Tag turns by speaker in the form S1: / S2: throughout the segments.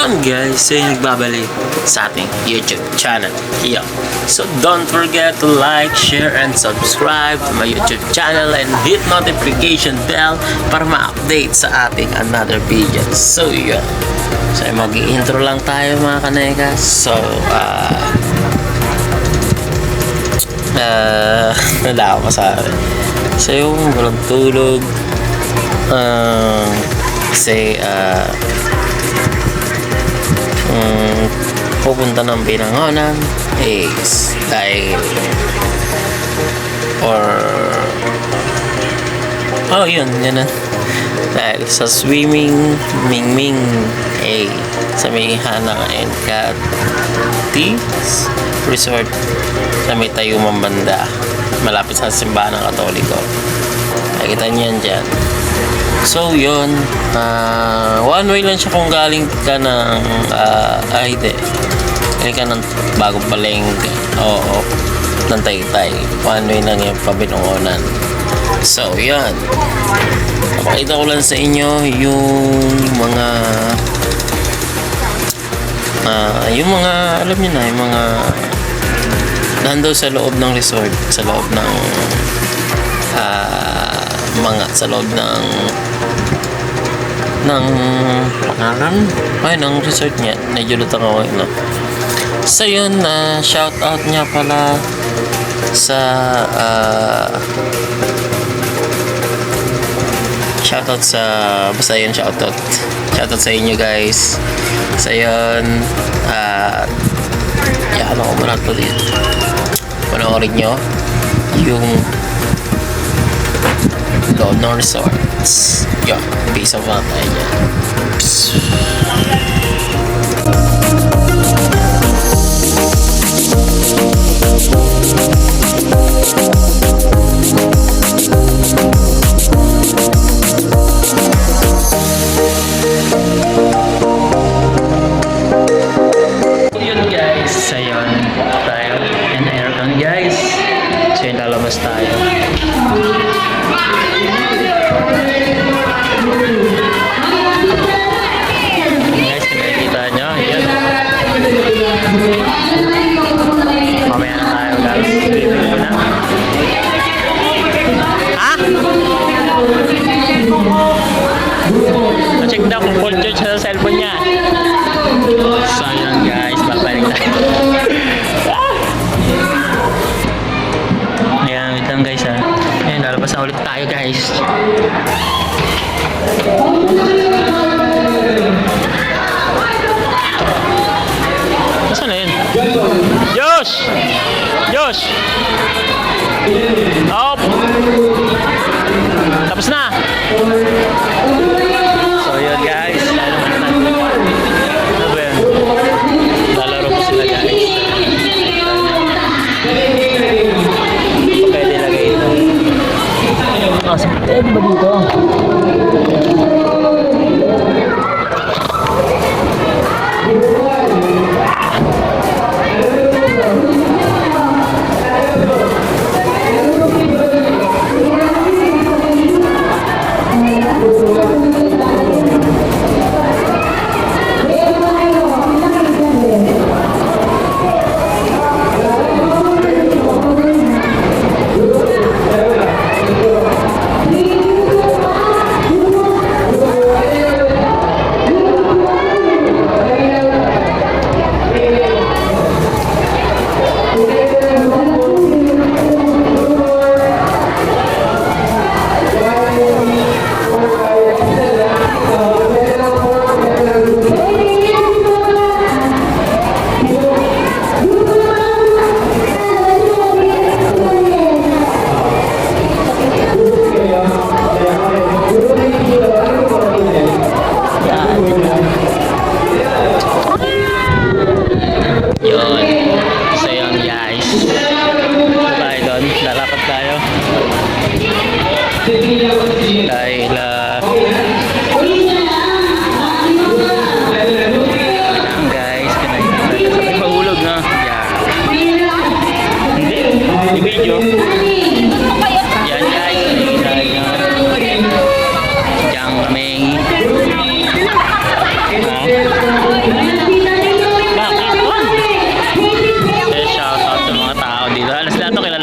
S1: Yun guys, so yung nagbabalik sa ating YouTube channel. Yun. So don't forget to like, share, and subscribe to my YouTube channel and hit notification bell para ma-update sa ating another video. So yun. So mag-i-intro lang tayo mga kaneka. So wala ako masabi. So yung walang tulog kasi pupunta ng Binangonan is dahil yun na dahil sa swimming Mingming sa may Hanang and Cat Resort sa may Tayumang banda malapit sa simbahan ng Katoliko. Nakikita niyan dyan. So yun, one way lang siya kung galing ka ng galing ka ng Bagong Palengke ng Taytay. One way lang yung Pabinangonan. So yun, pakita ko lang sa inyo yung mga alam niyo na, yung mga nando sa loob ng resort, sa loob ng sa loob ng resort niya. Nagjulutan ako no? So yun, shout out niya pala sa basta yun, shout out sa inyo guys. So yun, ano ko muna ito dito, panoorin nyo yung loob ng resorts. Yun, peace of mind tayo dyan. Yun guys, ayun tayo and aircon guys. So yun, lalabas tayo. Guys, nakikita nyo, yun. Mamaya na tayo guys. Bibili na. Ha? Check daw kung full charge sa cellphone niya. So yun guys, babalik tayo. Ayan, wait lang guys ha. Ayan, lalabas na ulit tayo guys. Saan na yun? Josh! Josh! Up! Tapos na! So yun guys, ano ba yun? Lalaro po sila guys. Pwede lagay ito. Pwede ba dito?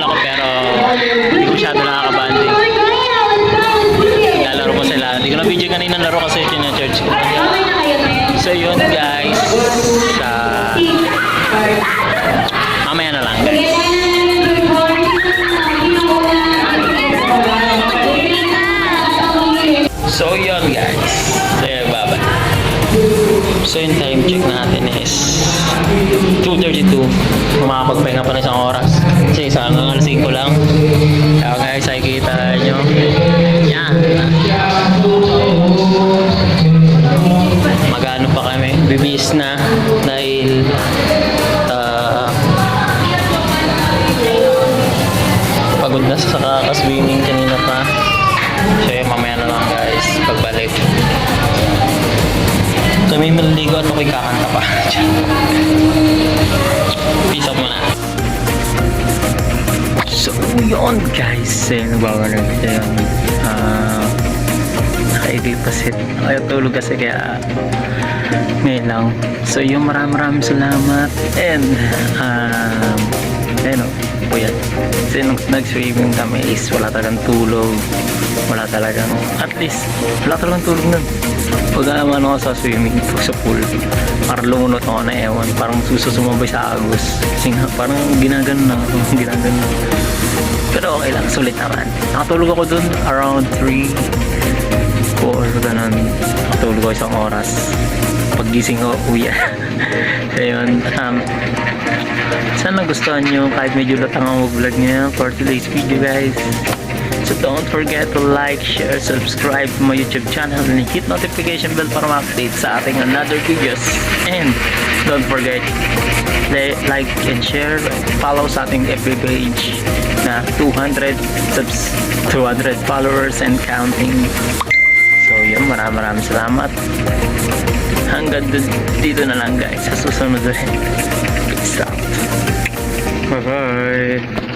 S1: ako pero hindi ko masyado nakakabanding. Lalaro ko sila. Hindi ko na video kanina laro kasi church ko. So yun guys. Sa mamaya na lang guys. So yun guys. So yun, bye-bye. So yung time check natin is 2:32. Makapagpahinga pa na isang oras. Kasi isang hanggang alas 5 lang. Kaya guys, ay kita nyo. Yan. Magano pa kami. Bibis na. Dahil pagod na sa kakaswimming kanina pa. So yun, mamaya na lang guys. Pagbalik. So may maliligo at ako'y kakanta pa. Peace out muna. So yun guys. Nagbawa na rin. Nakaigil kasi. Ayaw tulog kasi kaya ngayon lang. So yung maraming salamat. And ayun o. Puyat. Kasi nung nag-swimming kami is wala talagang tulog. Wala talagang, at least, wala talagang tulog nun. Pag ano ako sa swimming, sa pool, parang lumunot ako na ewan. Parang sususumabay sa agos. Kasi nga, parang ginagano na ako. Ginagano na. Pero okay lang, sulit naman. Nakatulog ako dun around 3, 4, ganun. Nakatulog ako isang oras. Paggising ko, uya. So yun, sana gustuhan nyo kahit medyo latang ang vlog niya for today's video guys. So don't forget to like, share, subscribe to my YouTube channel and hit notification bell para ma-update sa ating another videos. And don't forget like and share, follow sa ating FB page na 200 followers and counting. So yun, maraming salamat. Hanggang dito na lang guys, sa susunod ulit. Peace out. Bye bye.